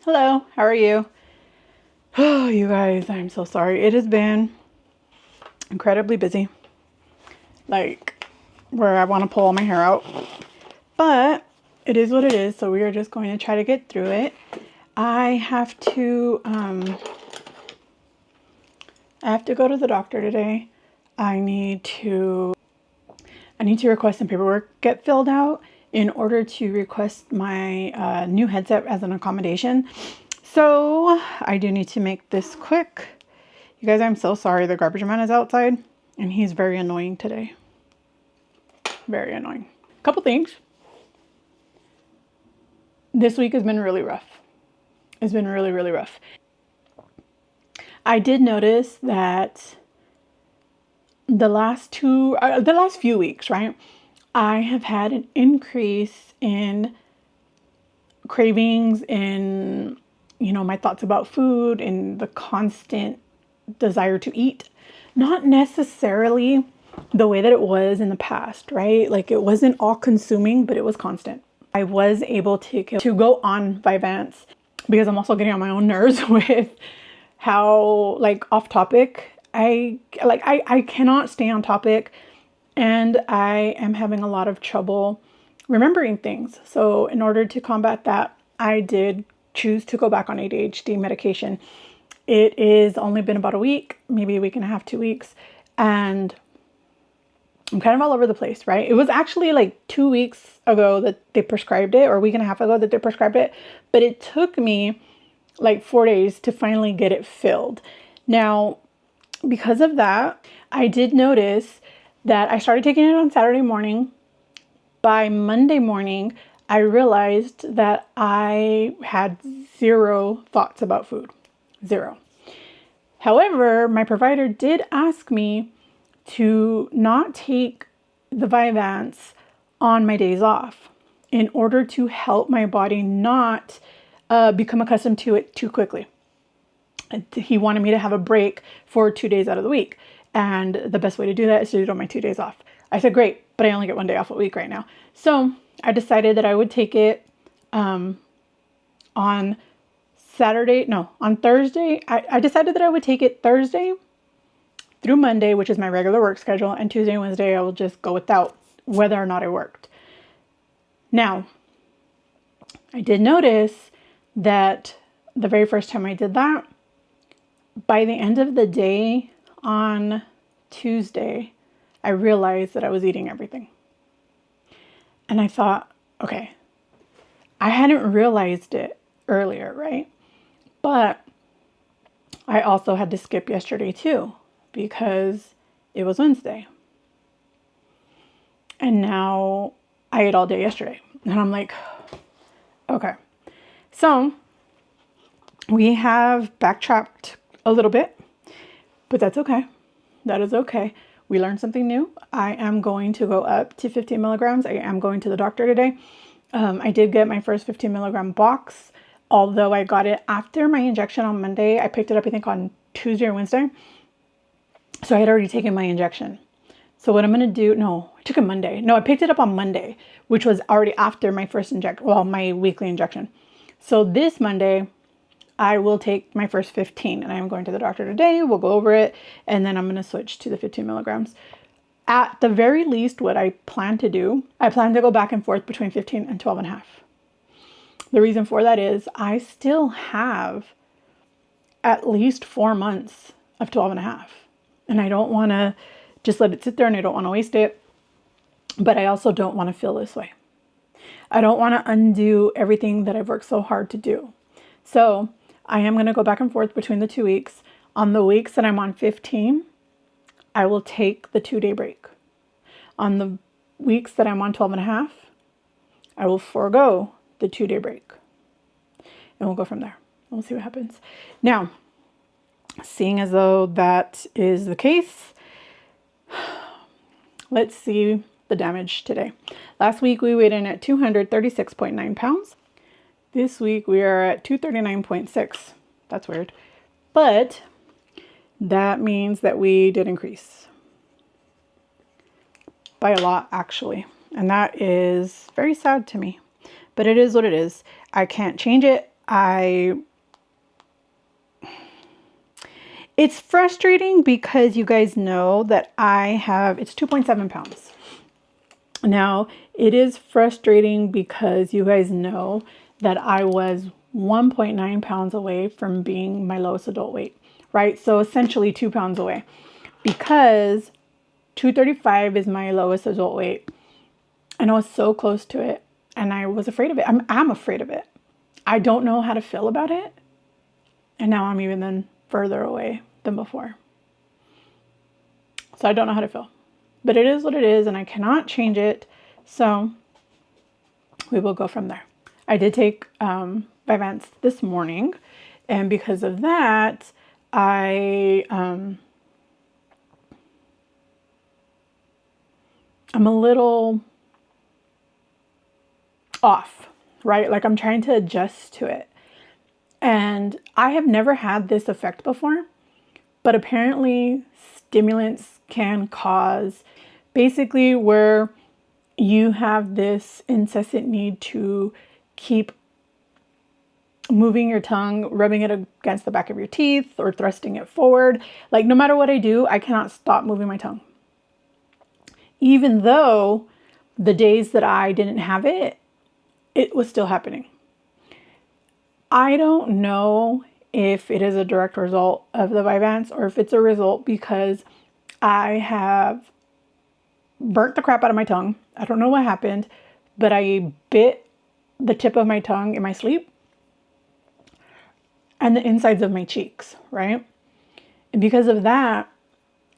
Hello, how are you? Oh, you guys, I'm so sorry. It has been incredibly busy. Like, where I want to pull all my hair out. But it is what it is, so we are just going to try to get through it. I have to go to the doctor today. I need to request some paperwork get filled out in order to request my new headset as an accommodation. So I do need to make this quick. You guys, I'm so sorry. The garbage man is outside and he's very annoying today. Very annoying. Couple things. This week has been really rough. It's been really, really rough. I did notice that the last few weeks, right? I have had an increase in cravings, in, my thoughts about food, and the constant desire to eat. Not necessarily the way that it was in the past, right? Like, it wasn't all consuming, but it was constant. I was able to go on Vyvanse because I'm also getting on my own nerves with how, like, off topic I cannot stay on topic, and I am having a lot of trouble remembering things. So in order to combat that, I did choose to go back on ADHD medication. It is only been about a week, maybe a week and a half, 2 weeks, and I'm kind of all over the place, right? It was actually like 2 weeks ago that they prescribed it, or a week and a half ago that they prescribed it, but it took me like 4 days to finally get it filled. Now, because of that, I did notice that I started taking it on Saturday morning. By Monday morning, I realized that I had zero thoughts about food. Zero. However, my provider did ask me to not take the Vyvanse on my days off in order to help my body not become accustomed to it too quickly. He wanted me to have a break for 2 days out of the week. And the best way to do that is to do it on my 2 days off. I said, great, but I only get 1 day off a week right now. So I decided that I would take it on Thursday. I decided that I would take it Thursday through Monday, which is my regular work schedule. And Tuesday and Wednesday, I will just go without, whether or not I worked. Now, I did notice that the very first time I did that, by the end of the day on Tuesday, I realized that I was eating everything. And I thought, okay, I hadn't realized it earlier, right? But I also had to skip yesterday too, because it was Wednesday. And now I ate all day yesterday. And I'm like, okay. So we have backtracked a little bit, but that's okay. That is okay. We learned something new. I am going to go up to 15 milligrams. I am going to the doctor today. I did get my first 15 milligram box, although I got it after my injection on Monday. I picked it up, I think, on Tuesday or Wednesday. So I had already taken my injection. So what I'm going to do, I took it Monday. No, I picked it up on Monday, which was already after my first my weekly injection. So this Monday, I will take my first 15, and I'm going to the doctor today. We'll go over it, and then I'm going to switch to the 15 milligrams. At the very least, what I plan to do, I plan to go back and forth between 15 and 12 and a half. The reason for that is I still have at least 4 months of 12 and a half, and I don't want to just let it sit there, and I don't want to waste it, but I also don't want to feel this way. I don't want to undo everything that I've worked so hard to do. So I am going to go back and forth between the 2 weeks. On the weeks that I'm on 15, I will take the 2-day break. On the weeks that I'm on 12 and a half, I will forego the 2-day break. And we'll go from there. We'll see what happens. Now, seeing as though that is the case, let's see the damage today. Last week we weighed in at 236.9 pounds. This week we are at 239.6. That's weird. But that means that we did increase by a lot, actually. And that is very sad to me. But it is what it is. I can't change it. It's frustrating because you guys know that it's 2.7 pounds. Now, it is frustrating because you guys know that I was 1.9 pounds away from being my lowest adult weight, right? So essentially 2 pounds away, because 235 is my lowest adult weight. And I was so close to it, and I was afraid of it. I'm afraid of it. I don't know how to feel about it. And now I'm even then further away than before. So I don't know how to feel. But it is what it is, and I cannot change it. So we will go from there. I did take Vyvanse this morning, and because of that, I'm a little off, right? Like I'm trying to adjust to it. And I have never had this effect before, but apparently stimulants can cause basically where you have this incessant need to keep moving your tongue, rubbing it against the back of your teeth or thrusting it forward. Like no matter what I do, I cannot stop moving my tongue. Even though the days that I didn't have it, it was still happening. I don't know if it is a direct result of the Vyvanse or if it's a result because I have burnt the crap out of my tongue. I don't know what happened, but I bit the tip of my tongue in my sleep and the insides of my cheeks, right? And because of that,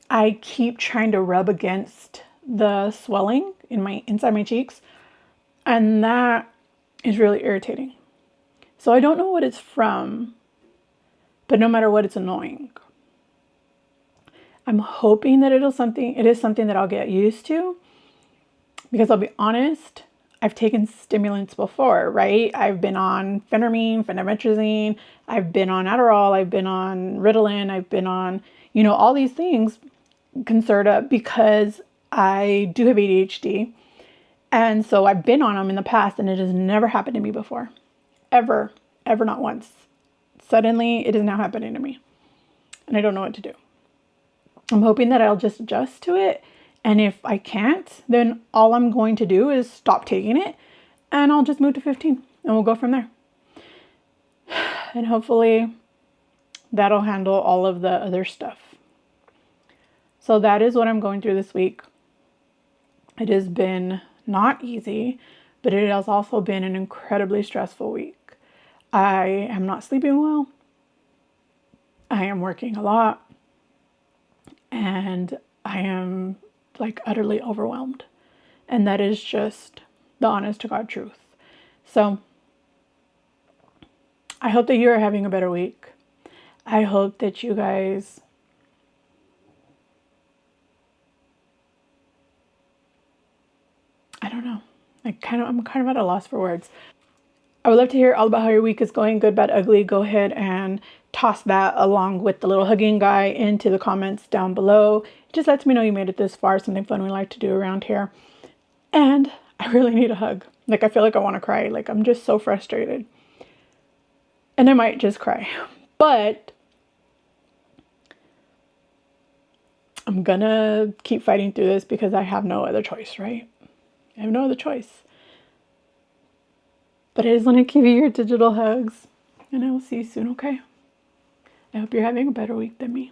I keep trying to rub against the swelling inside my cheeks, and that is really irritating. So I don't know what it's from, but no matter what, it's annoying. I'm hoping that it is something that I'll get used to, because I'll be honest, I've taken stimulants before, right? I've been on phentermine, phentermine, I've been on Adderall, I've been on Ritalin, I've been on, all these things, Concerta, because I do have ADHD. And so I've been on them in the past, and it has never happened to me before. Ever, not once. Suddenly, it is now happening to me. And I don't know what to do. I'm hoping that I'll just adjust to it. And if I can't, then all I'm going to do is stop taking it, and I'll just move to 15 and we'll go from there. And hopefully that'll handle all of the other stuff. So that is what I'm going through this week. It has been not easy, but it has also been an incredibly stressful week. I am not sleeping well. I am working a lot, and I am like utterly overwhelmed. And that is just the honest to God truth. So I hope that you are having a better week. I hope that you guys I don't know. I'm kind of at a loss for words. I would love to hear all about how your week is going, good, bad, ugly. Go ahead and toss that along with the little hugging guy into the comments down below. It just lets me know you made it this far, something fun we like to do around here. And I really need a hug. Like, I feel like I want to cry. Like, I'm just so frustrated. And I might just cry. But I'm gonna keep fighting through this because I have no other choice, right? I have no other choice. But I just want to give you your digital hugs. And I will see you soon, okay? I hope you're having a better week than me.